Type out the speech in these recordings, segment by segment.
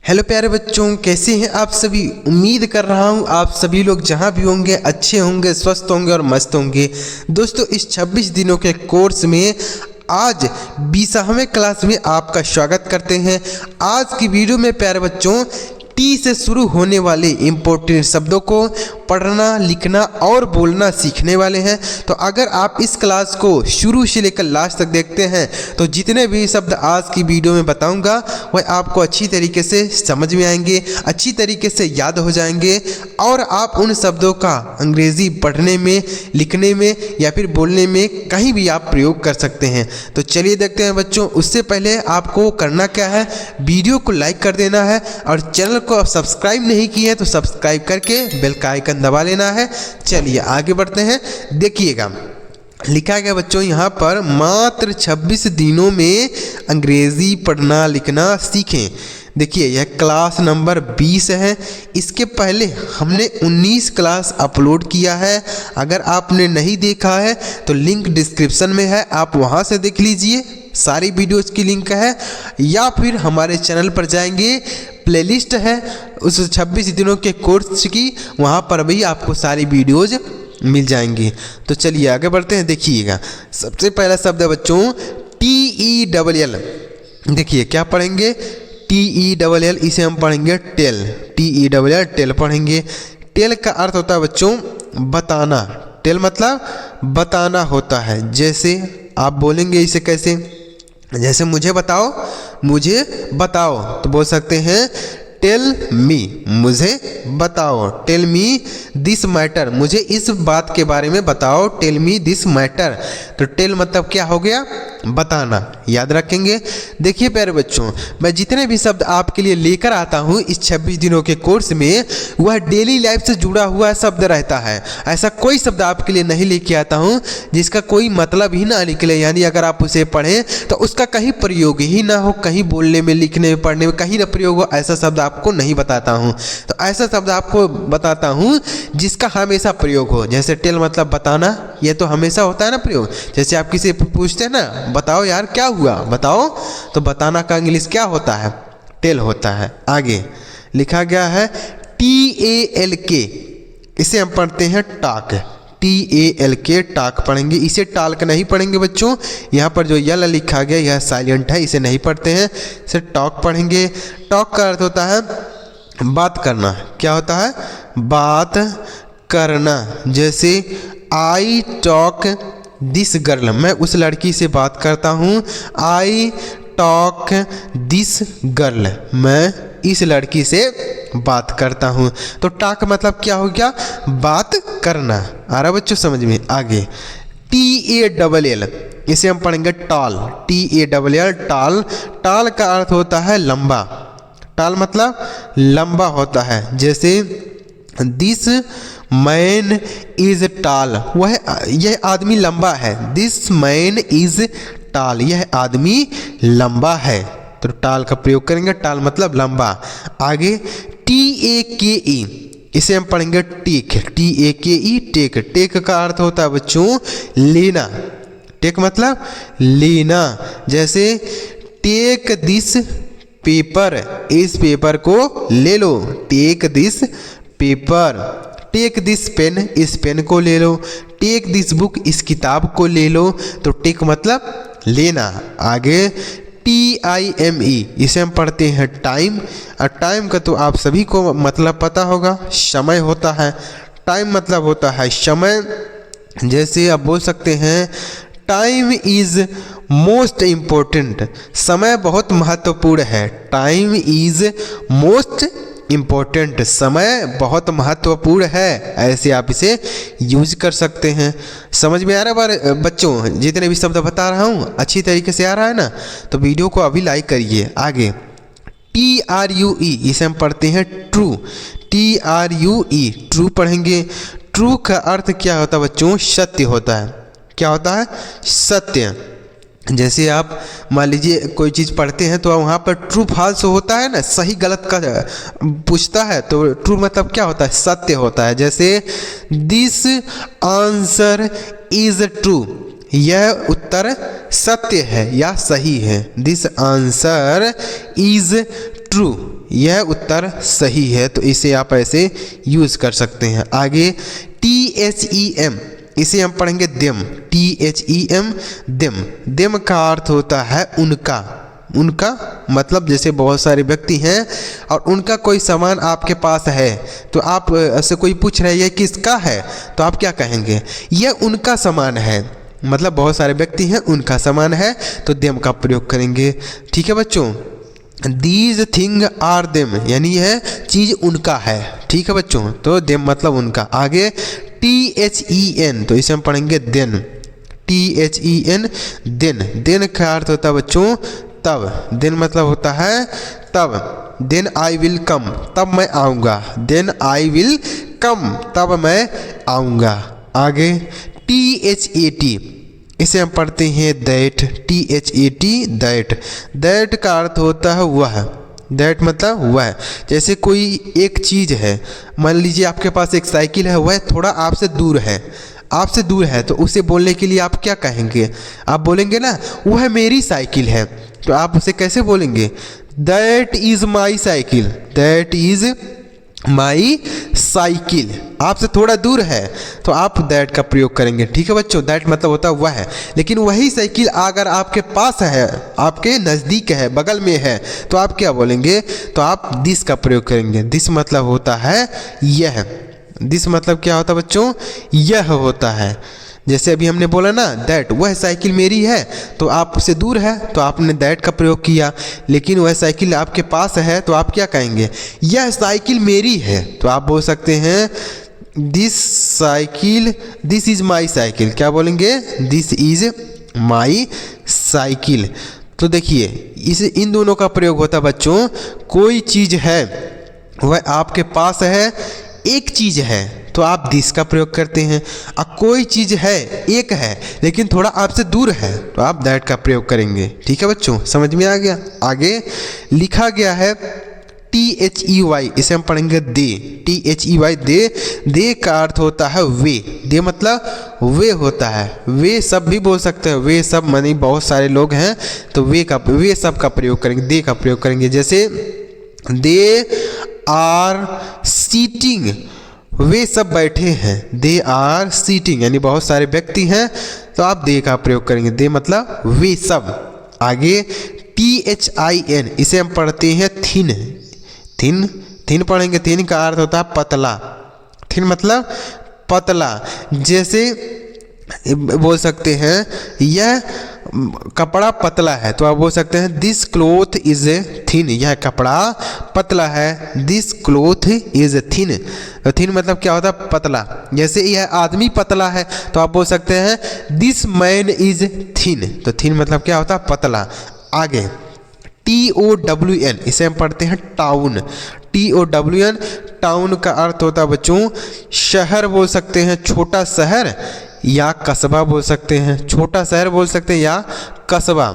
Hello प्यारे बच्चों, कैसे हैं आप सभी। उम्मीद कर रहा हूं आप सभी लोग जहां भी होंगे अच्छे होंगे, स्वस्थ होंगे और मस्त होंगे। दोस्तों, इस 26 दिनों के कोर्स में आज 20वें क्लास में आपका स्वागत करते हैं। आज की वीडियो में प्यारे बच्चों टी से शुरू होने वाले इम्पोर्टेंट शब्दों को पढ़ना, लिखना और बोलना सीखने वाले हैं। तो अगर आप इस क्लास को शुरू से लेकर लास्ट तक देखते हैं तो जितने भी शब्द आज की वीडियो में बताऊंगा वह आपको अच्छी तरीके से समझ में आएंगे, अच्छी तरीके से याद हो जाएंगे और आप उन शब्दों का अंग्रेज़ी पढ़ने में, लिखने में या फिर बोलने में कहीं भी आप प्रयोग कर सकते हैं। तो चलिए देखते हैं बच्चों। उससे पहले आपको करना क्या है, वीडियो को लाइक कर देना है और चैनल को सब्सक्राइब नहीं किए हैं तो सब्सक्राइब करके बेल का आइकन दबा लेना है। चलिए आगे बढ़ते हैं। देखिएगा, लिखा गया बच्चों यहाँ पर मात्र 26 दिनों में अंग्रेज़ी पढ़ना लिखना सीखें। देखिए, यह क्लास नंबर 20 है। इसके पहले हमने 19 क्लास अपलोड किया है। अगर आपने नहीं देखा है तो लिंक डिस्क्रिप्शन में है, आप वहाँ से देख लीजिए। सारी वीडियोस की लिंक है, या फिर हमारे चैनल पर जाएंगे, प्लेलिस्ट है उस 26 दिनों के कोर्स की, वहाँ पर भी आपको सारी वीडियोज़ मिल जाएंगी। तो चलिए आगे बढ़ते हैं। देखिएगा, सबसे पहला शब्द है बच्चों TELL। देखिए क्या पढ़ेंगे, TELL, इसे हम पढ़ेंगे टेल। TELL टेल पढ़ेंगे। टेल का अर्थ होता है बच्चों बताना। टेल मतलब बताना होता है। जैसे आप बोलेंगे इसे कैसे, जैसे मुझे बताओ, मुझे बताओ, तो बोल सकते हैं टेल मी, मुझे बताओ। टेल मी दिस मैटर, मुझे इस बात के बारे में बताओ। Tell me this matter. तो टेल मतलब क्या हो गया, बताना। याद रखेंगे। देखिए प्यारे बच्चों, मैं जितने भी शब्द आपके लिए लेकर आता हूँ इस 26 दिनों के कोर्स में, वह डेली लाइफ से जुड़ा हुआ शब्द रहता है। ऐसा कोई शब्द आपके लिए नहीं लेके आता हूँ जिसका कोई मतलब ही ना निकले, यानी अगर आप उसे पढ़ें तो उसका कहीं प्रयोग ही ना हो, कहीं बोलने में, लिखने में, पढ़ने में कहीं ना प्रयोग हो, ऐसा शब्द आपको नहीं बताता हूँ। तो ऐसा शब्द आपको बताता हूँ जिसका हमेशा प्रयोग हो। जैसे टेल मतलब बताना, ये तो हमेशा होता है ना प्रयोग। जैसे आप किसी पूछते हैं ना, बताओ यार क्या हुआ, बताओ, तो बताना का इंग्लिश क्या होता है, टेल होता है। आगे लिखा गया है TALK, इसे हम पढ़ते हैं टाक। TALK टाक पढ़ेंगे, इसे टाल्क नहीं पढ़ेंगे बच्चों। यहाँ पर जो यल लिखा गया यह साइलेंट है, इसे नहीं पढ़ते हैं, इसे टॉक पढ़ेंगे। टॉक का अर्थ होता है बात करना। क्या होता है, बात करना। जैसे आई टॉक दिस गर्ल, मैं उस लड़की से बात करता हूँ। आई टॉक दिस गर्ल, मैं इस लड़की से बात करता हूँ। तो टॉक मतलब क्या हो गया, बात करना। आ रहा बच्चों समझ में। आगे TALL, इसे हम पढ़ेंगे टॉल। TALL toll. टॉल का अर्थ होता है लंबा। टॉल मतलब लंबा होता है। जैसे दिस मैन इज टॉल, यह आदमी लंबा है। दिस मैन इज टॉल, यह आदमी लंबा है। तो टॉल का प्रयोग करेंगे, टॉल मतलब लंबा। आगे TAKE, इसे हम पढ़ेंगे टेक। TAKE take. टेक का अर्थ होता है बच्चों लेना। टेक मतलब लेना। जैसे टेक दिस पेपर, इस पेपर को ले लो। Take this paper. Take this pen, इस पेन को ले लो। टेक दिस बुक, इस किताब को ले लो। तो टेक मतलब लेना। आगे TIME, इसे हम पढ़ते हैं टाइम। और टाइम का तो आप सभी को मतलब पता होगा, समय होता है। टाइम मतलब होता है समय। जैसे आप बोल सकते हैं टाइम इज़ मोस्ट इम्पोर्टेंट, समय बहुत महत्वपूर्ण है। टाइम इज़ मोस्ट इम्पोर्टेंट, समय बहुत महत्वपूर्ण है। ऐसे आप इसे यूज कर सकते हैं। समझ में आ रहा है बच्चों, जितने भी शब्द बता रहा हूँ अच्छी तरीके से आ रहा है ना, तो वीडियो को अभी लाइक करिए। आगे TRUE, इसे हम पढ़ते हैं ट्रू। TRUE ट्रू पढ़ेंगे। ट्रू का अर्थ क्या होता है बच्चों, सत्य होता है। क्या होता है, सत्य। जैसे आप मान लीजिए कोई चीज़ पढ़ते हैं तो वहाँ पर ट्रू फॉल्स होता है ना, सही गलत का पूछता है, तो ट्रू मतलब क्या होता है, सत्य होता है। जैसे दिस आंसर इज ट्रू, यह उत्तर सत्य है या सही है। दिस आंसर इज ट्रू, यह उत्तर सही है, तो इसे आप ऐसे यूज़ कर सकते हैं। आगे THEM, इसे हम पढ़ेंगे देम, THEM देम। देम का अर्थ होता है उनका। उनका मतलब जैसे बहुत सारे व्यक्ति हैं और उनका कोई सामान आपके पास है, तो आप ऐसे कोई पूछ रहे हैं किसका है, तो आप क्या कहेंगे, यह उनका सामान है। मतलब बहुत सारे व्यक्ति हैं, उनका सामान है, तो देम का प्रयोग करेंगे। ठीक है बच्चों, दीज थिंग आर देम, यानी यह चीज़ उनका है। ठीक है बच्चों, तो देम मतलब उनका। आगे THEN, तो इसे हम पढ़ेंगे देन, THEN देन। देन का अर्थ होता है बच्चों तब। देन मतलब होता है तब। देन आई विल कम, तब मैं आऊँगा। देन आई विल कम, तब मैं आऊँगा। आगे THAT, इसे हम पढ़ते हैं दैट, THAT दैट। दैट का अर्थ होता है वह। दैट मतलब वह। जैसे कोई एक चीज़ है, मान लीजिए आपके पास एक साइकिल है, वह थोड़ा आपसे दूर है, आपसे दूर है, तो उसे बोलने के लिए आप क्या कहेंगे, आप बोलेंगे ना वह मेरी साइकिल है, तो आप उसे कैसे बोलेंगे, that is my cycle, that is my cycle. आपसे थोड़ा दूर है तो आप दैट का प्रयोग करेंगे। ठीक है बच्चों, दैट मतलब होता है वह है। लेकिन वही साइकिल अगर आपके पास है, आपके नज़दीक है, बगल में है, तो आप क्या बोलेंगे, तो आप दिस का प्रयोग करेंगे। दिस मतलब होता है यह। दिस मतलब क्या होता है बच्चों, यह होता है। जैसे अभी हमने बोला ना दैट, वह साइकिल मेरी है, तो आप उससे दूर है तो आपने दैट का प्रयोग किया। लेकिन वह साइकिल आपके पास है तो आप क्या कहेंगे, यह साइकिल मेरी है, तो आप बोल सकते हैं this cycle, this is my cycle. क्या बोलेंगे, दिस इज़ माई साइकिल। तो देखिए इन दोनों का प्रयोग होता है बच्चों, कोई चीज़ है वह आपके पास है, एक चीज़ है तो आप दिस का प्रयोग करते हैं। अब कोई चीज़ है, एक है, लेकिन थोड़ा आपसे दूर है, तो आप दैट का प्रयोग करेंगे। ठीक है बच्चों, समझ में आ गया। आगे लिखा गया है THEY, इसे हम पढ़ेंगे दे, THEY दे। दे का अर्थ होता है वे। दे मतलब वे होता है। वे सब भी बोल सकते हैं, वे सब मानी बहुत सारे लोग हैं, तो वे सब का प्रयोग करेंगे, दे का प्रयोग करेंगे। जैसे दे आर सीटिंग, वे सब बैठे हैं, दे आर सीटिंग, यानी बहुत सारे व्यक्ति हैं, तो आप दे का प्रयोग करेंगे। दे मतलब वे सब। आगे THIN, इसे हम पढ़ते हैं थिन। थिन, थिन पढ़ेंगे। थिन का अर्थ होता है पतला। थिन मतलब पतला। जैसे बोल सकते हैं यह कपड़ा पतला है, तो आप बोल सकते हैं दिस क्लोथ इज थिन, यह कपड़ा पतला है, दिस क्लोथ इज थिन। तो थिन मतलब क्या होता है, पतला। जैसे यह आदमी पतला है, तो आप बोल सकते हैं दिस मैन इज थिन, तो थिन मतलब क्या होता है, पतला। आगे TOWN, इसे हम पढ़ते हैं टाउन। TOWN, टाउन का अर्थ होता है बच्चों शहर बोल सकते हैं, छोटा शहर या कस्बा बोल सकते हैं। छोटा शहर बोल सकते हैं या कस्बा।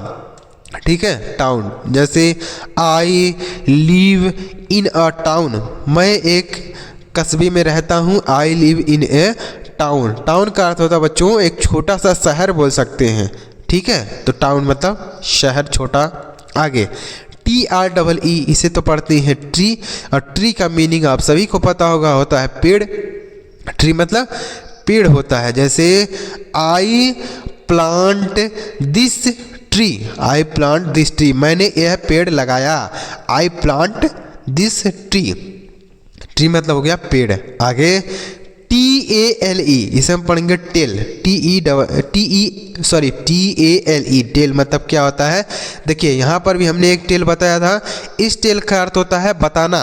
ठीक है, टाउन। जैसे I live in a town, मैं एक कस्बे में रहता हूँ, I live in A town. Town का अर्थ होता है बच्चों एक छोटा सा शहर बोल सकते हैं। ठीक है, तो टाउन मतलब शहर, छोटा। आगे TREE, इसे तो पढ़ते हैं ट्री, और ट्री का मीनिंग आप सभी को पता होगा, होता है पेड़। ट्री मतलब पेड़ होता है। जैसे I plant this tree, I plant this tree, मैंने यह पेड़ लगाया, I plant this tree. Tree मतलब हो गया पेड़। आगे TALE, इसे हम पढ़ेंगे टेल। TALE, टेल मतलब क्या होता है, देखिए यहाँ पर भी हमने एक टेल बताया था, इस टेल का अर्थ होता है बताना,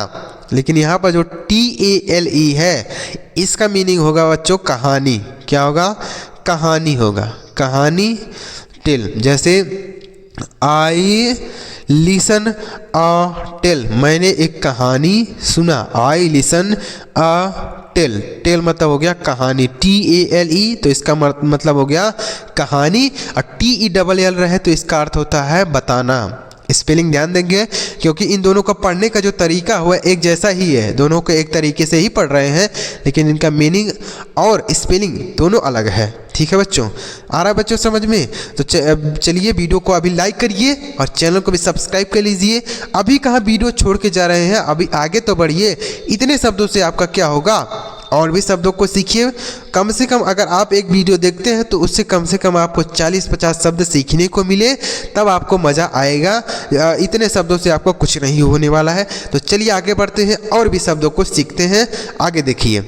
लेकिन यहाँ पर जो TALE है इसका मीनिंग होगा बच्चों कहानी। क्या होगा, कहानी होगा, कहानी टेल। जैसे आई लिसन अ टेल, मैंने एक कहानी सुना, I listen a tale. Tale मतलब हो गया कहानी। TALE, तो इसका मतलब हो गया कहानी, और TELL रहे तो इसका अर्थ होता है बताना। स्पेलिंग ध्यान देंगे, क्योंकि इन दोनों को पढ़ने का जो तरीका हुआ एक जैसा ही है, दोनों को एक तरीके से ही पढ़ रहे हैं, लेकिन इनका मीनिंग और स्पेलिंग दोनों अलग है। ठीक है बच्चों, आ रहा है बच्चों समझ में? तो चलिए वीडियो को अभी लाइक करिए और चैनल को भी सब्सक्राइब कर लीजिए। अभी कहाँ वीडियो छोड़ के जा रहे हैं, अभी आगे तो बढ़िए। इतने शब्दों से आपका क्या होगा, और भी शब्दों को सीखिए। कम से कम अगर आप एक वीडियो देखते हैं तो उससे कम से कम आपको 40-50 शब्द सीखने को मिले, तब आपको मज़ा आएगा। इतने शब्दों से आपको कुछ नहीं होने वाला है। तो चलिए आगे बढ़ते हैं और भी शब्दों को सीखते हैं। आगे देखिए,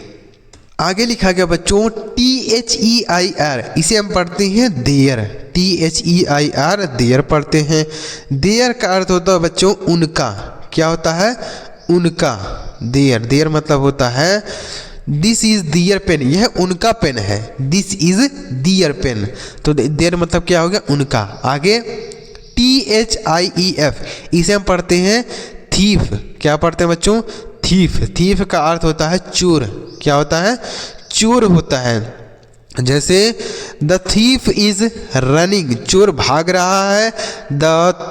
आगे लिखा गया बच्चों THEIR, इसे हम पढ़ते हैं देयर। THEIR देयर पढ़ते हैं। देयर का अर्थ होता है बच्चों उनका। क्या होता है? उनका। देयर, देयर मतलब होता है दिस इज दियर पेन, यह उनका पेन है। दिस इज दियर पेन, तो देयर मतलब क्या हो गया? उनका। आगे THIEF, इसे हम पढ़ते हैं थीफ। क्या पढ़ते हैं बच्चों? थीफ। थीफ का अर्थ होता है चोर। क्या होता है? चोर होता है। जैसे द थीफ इज रनिंग, चोर भाग रहा है। द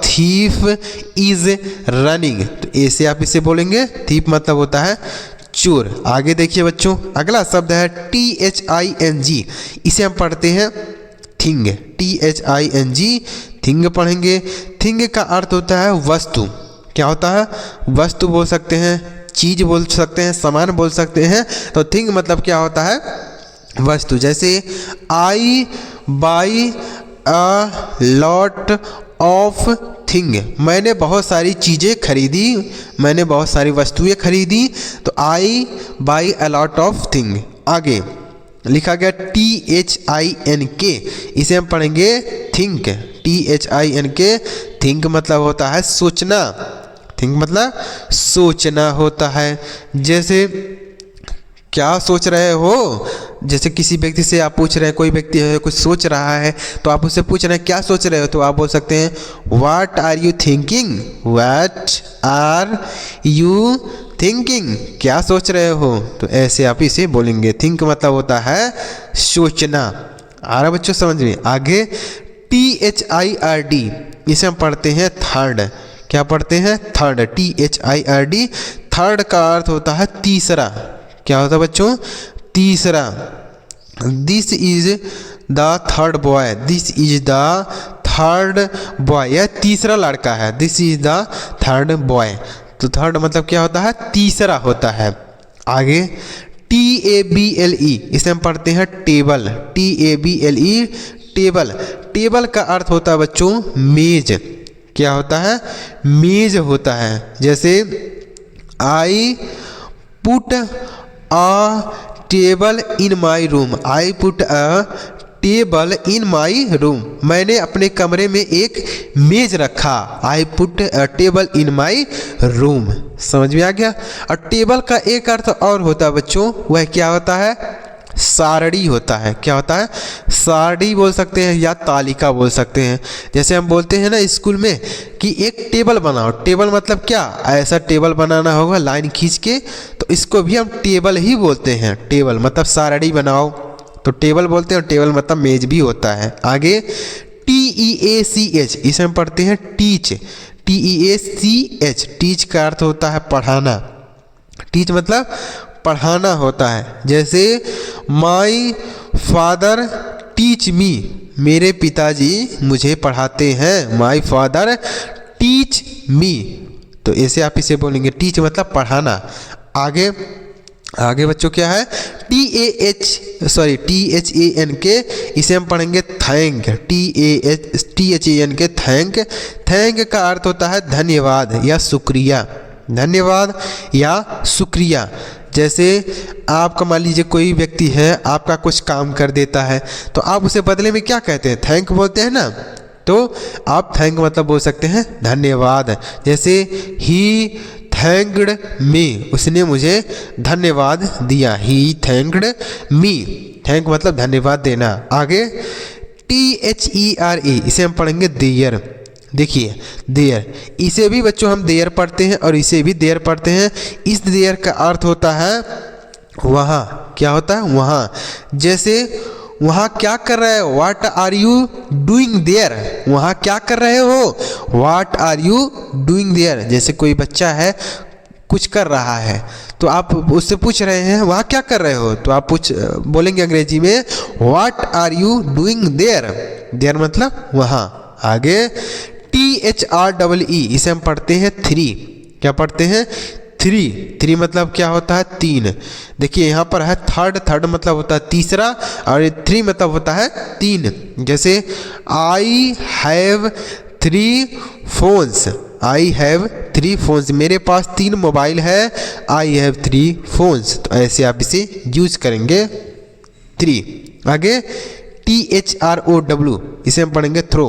थीफ इज रनिंग, तो ऐसे आप इसे बोलेंगे। थीफ मतलब होता है चोर। आगे देखिए बच्चों, अगला शब्द है THING, इसे हम पढ़ते हैं थिंग। THING, थिंग पढ़ेंगे। थिंग का अर्थ होता है वस्तु। क्या होता है? वस्तु बोल सकते हैं, चीज बोल सकते हैं, सामान बोल सकते हैं। तो थिंग मतलब क्या होता है? वस्तु। जैसे I buy a lot of thing, मैंने बहुत सारी चीज़ें खरीदी, मैंने बहुत सारी वस्तुएं खरीदी। तो I buy a lot of thing. आगे लिखा गया THINK, इसे हम पढ़ेंगे थिंक। THINK, थिंक मतलब होता है सोचना। थिंक मतलब सोचना होता है। जैसे क्या सोच रहे हो? जैसे किसी व्यक्ति से आप पूछ रहे हैं, कोई व्यक्ति है कुछ सोच रहा है, तो आप उससे पूछ रहे हैं क्या सोच रहे हो, तो आप बोल सकते हैं what are you thinking. What are you thinking, क्या सोच रहे हो। तो ऐसे आप इसे बोलेंगे। थिंक मतलब होता है सोचना। आ रहा बच्चों समझ में? आगे THIRD, इसे हम पढ़ते हैं थर्ड। क्या पढ़ते हैं? थर्ड। THIRD, थर्ड का अर्थ होता है तीसरा। क्या होता है बच्चों? तीसरा। This is the third boy, this is the third boy, यह तीसरा लड़का है। This is the third boy, तो थर्ड मतलब क्या होता है? तीसरा होता है। आगे TABLE, इसे हम पढ़ते हैं टेबल। TABLE, table. टेबल का अर्थ होता है बच्चों मेज। क्या होता है? मेज होता है। जैसे I put a table in my room, I put a table in my room, मैंने अपने कमरे में एक मेज रखा। I put a table in my room. समझ में आ गया? और टेबल का एक अर्थ और होता है बच्चों, वह क्या होता है? सारणी होता है। क्या होता है? सारणी बोल सकते हैं या तालिका बोल सकते हैं। जैसे हम बोलते हैं ना स्कूल में कि एक टेबल बनाओ। टेबल मतलब क्या? ऐसा टेबल बनाना होगा लाइन खींच के, तो इसको भी हम टेबल ही बोलते हैं। टेबल मतलब सारणी बनाओ, तो टेबल बोलते हैं। और टेबल मतलब मेज भी होता है। आगे TEACH, इसे हम पढ़ते हैं टीच। TEACH, टीच का अर्थ होता है पढ़ाना। टीच मतलब पढ़ाना होता है। जैसे माई फादर टीच मी, मेरे पिताजी मुझे पढ़ाते हैं। माई फादर टीच मी, तो ऐसे आप इसे बोलेंगे। टीच मतलब पढ़ाना। आगे आगे बच्चों क्या है? THANK, इसे हम पढ़ेंगे थैंक। THANK, thank. थैंक का अर्थ होता है धन्यवाद या शुक्रिया। धन्यवाद या शुक्रिया। जैसे आपका मान लीजिए कोई व्यक्ति है, आपका कुछ काम कर देता है, तो आप उसे बदले में क्या कहते हैं? थैंक बोलते हैं ना। तो आप थैंक मतलब बोल सकते हैं धन्यवाद। जैसे ही थैंक्ड मी, उसने मुझे धन्यवाद दिया। ही थैंक्ड मी, थैंक मतलब धन्यवाद देना। आगे THERE, इसे हम पढ़ेंगे देयर। देखिए देयर, इसे भी बच्चों हम देयर पढ़ते हैं और इसे भी देयर पढ़ते हैं। इस देयर का अर्थ होता है वहाँ। क्या होता है? वहाँ। जैसे वहाँ क्या कर रहे हो? What are you doing there, वहाँ क्या कर रहे हो? What are you doing there. जैसे कोई बच्चा है कुछ कर रहा है, तो आप उससे पूछ रहे हैं वहाँ क्या कर रहे हो, तो आप बोलेंगे अंग्रेजी में what are you doing there. There मतलब वहाँ। आगे THREE, इसे हम पढ़ते हैं थ्री। क्या पढ़ते हैं? थ्री। थ्री मतलब क्या होता है? तीन। देखिए यहाँ पर है थर्ड, थर्ड मतलब होता है तीसरा, और थ्री मतलब होता है तीन। जैसे I have 3 phones, I have 3 phones, मेरे पास 3 मोबाइल है। आई हैव 3 फोन्स, तो ऐसे आप इसे यूज करेंगे 3। आगे THROW, इसे हम पढ़ेंगे थ्रो।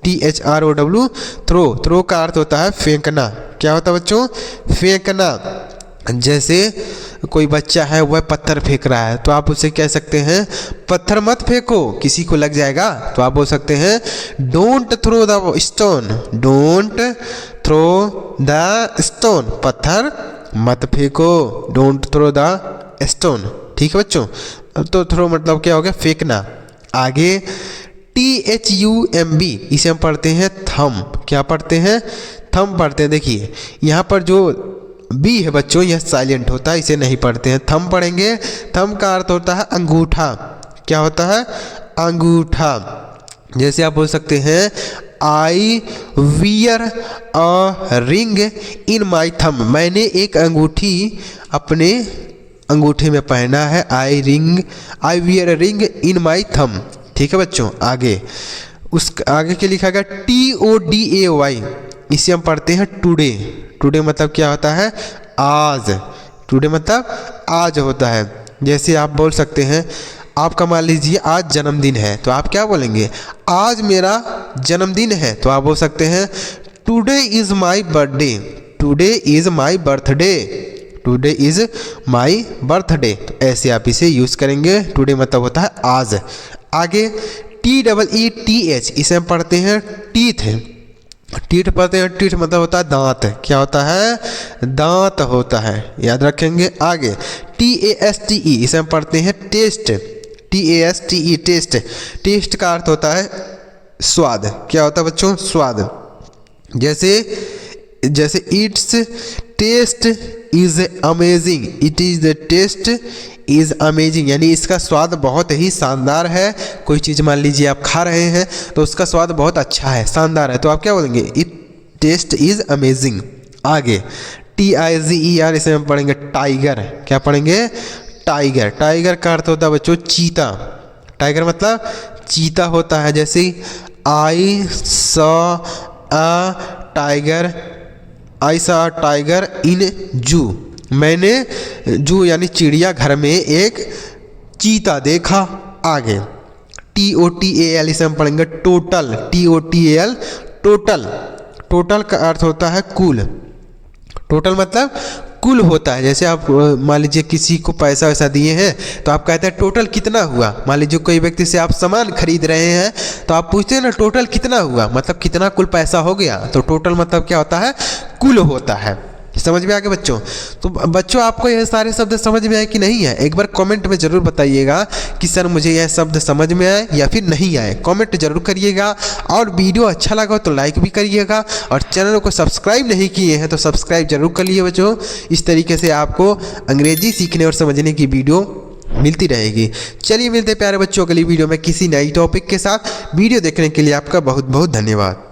THROW throw. थ्रो का अर्थ होता है फेंकना। क्या होता है बच्चों? फेंकना। जैसे कोई बच्चा है वह पत्थर फेंक रहा है, तो आप उसे कह सकते हैं पत्थर मत फेंको, किसी को लग जाएगा। तो आप बोल सकते हैं don't throw the stone, don't throw the stone, पत्थर मत फेंको, डोंट थ्रो द स्टोन। ठीक है बच्चों, तो थ्रो मतलब क्या हो गया? फेंकना। आगे THUMB, इसे हम पढ़ते हैं थम। क्या पढ़ते हैं? थम पढ़ते हैं। देखिए यहाँ पर जो बी है बच्चों, यह साइलेंट होता है, इसे नहीं पढ़ते हैं। थम पढ़ेंगे। थम का अर्थ होता है अंगूठा। क्या होता है? अंगूठा। जैसे आप बोल सकते हैं I wear a ring in माई थम, मैंने एक अंगूठी अपने अंगूठे में पहना है। I wear a ring in माई थम। ठीक है बच्चों। आगे उस आगे के लिखा गया TODAY, इसे हम पढ़ते हैं टुडे। टुडे मतलब क्या होता है? आज। टुडे मतलब आज होता है। जैसे आप बोल सकते हैं आपका मान लीजिए आज जन्मदिन है, तो आप क्या बोलेंगे? आज मेरा जन्मदिन है। तो आप बोल सकते हैं today is my birthday, today is my birthday, today is my birthday. तो ऐसे आप इसे यूज़ करेंगे। टुडे मतलब होता है आज। आगे TEETH, इसे हम पढ़ते हैं टीथ। टीथ पढ़ते हैं। टीथ मतलब होता है दांत। क्या होता है? दांत होता है, याद रखेंगे। आगे TASTE, इसे हम पढ़ते हैं टेस्ट। TASTE test. टेस्ट का अर्थ होता है स्वाद। क्या होता है बच्चों? स्वाद। जैसे its taste is amazing, it is the taste is amazing, यानी इसका स्वाद बहुत ही शानदार है। कोई चीज़ मान लीजिए आप खा रहे हैं तो उसका स्वाद बहुत अच्छा है, शानदार है, तो आप क्या बोलेंगे? It taste is amazing. आगे TIGER, इसे हम पढ़ेंगे टाइगर। क्या पढ़ेंगे? टाइगर। टाइगर का अर्थ होता है बच्चों चीता। टाइगर मतलब चीता होता है। जैसे I saw a tiger, I saw a tiger in जू, मैंने जू यानी चिड़िया घर में एक चीता देखा। आगे TOTAL, इसे हम पढ़ेंगे टोटल। TOTAL total. टोटल का अर्थ होता है कुल। टोटल मतलब कुल होता है। जैसे आप मान लीजिए किसी को पैसा वैसा दिए हैं, तो आप कहते हैं टोटल कितना हुआ। मान लीजिए कोई व्यक्ति से आप सामान खरीद रहे हैं, तो आप पूछते हैं ना टोटल कितना हुआ, मतलब कितना कुल पैसा हो गया। तो टोटल मतलब क्या होता है? कुल होता है। समझ में आ गया बच्चों? तो बच्चों आपको यह सारे शब्द समझ में आए कि नहीं आए? एक बार कमेंट में ज़रूर बताइएगा कि सर मुझे यह शब्द समझ में आए या फिर नहीं आए। कमेंट जरूर करिएगा, और वीडियो अच्छा लगा तो लाइक भी करिएगा, और चैनल को सब्सक्राइब नहीं किए हैं तो सब्सक्राइब जरूर कर लिए बच्चों। इस तरीके से आपको अंग्रेजी सीखने और समझने की वीडियो मिलती रहेगी। चलिए मिलते हैं प्यारे बच्चों अगली वीडियो में किसी नई टॉपिक के साथ। वीडियो देखने के लिए आपका बहुत बहुत धन्यवाद।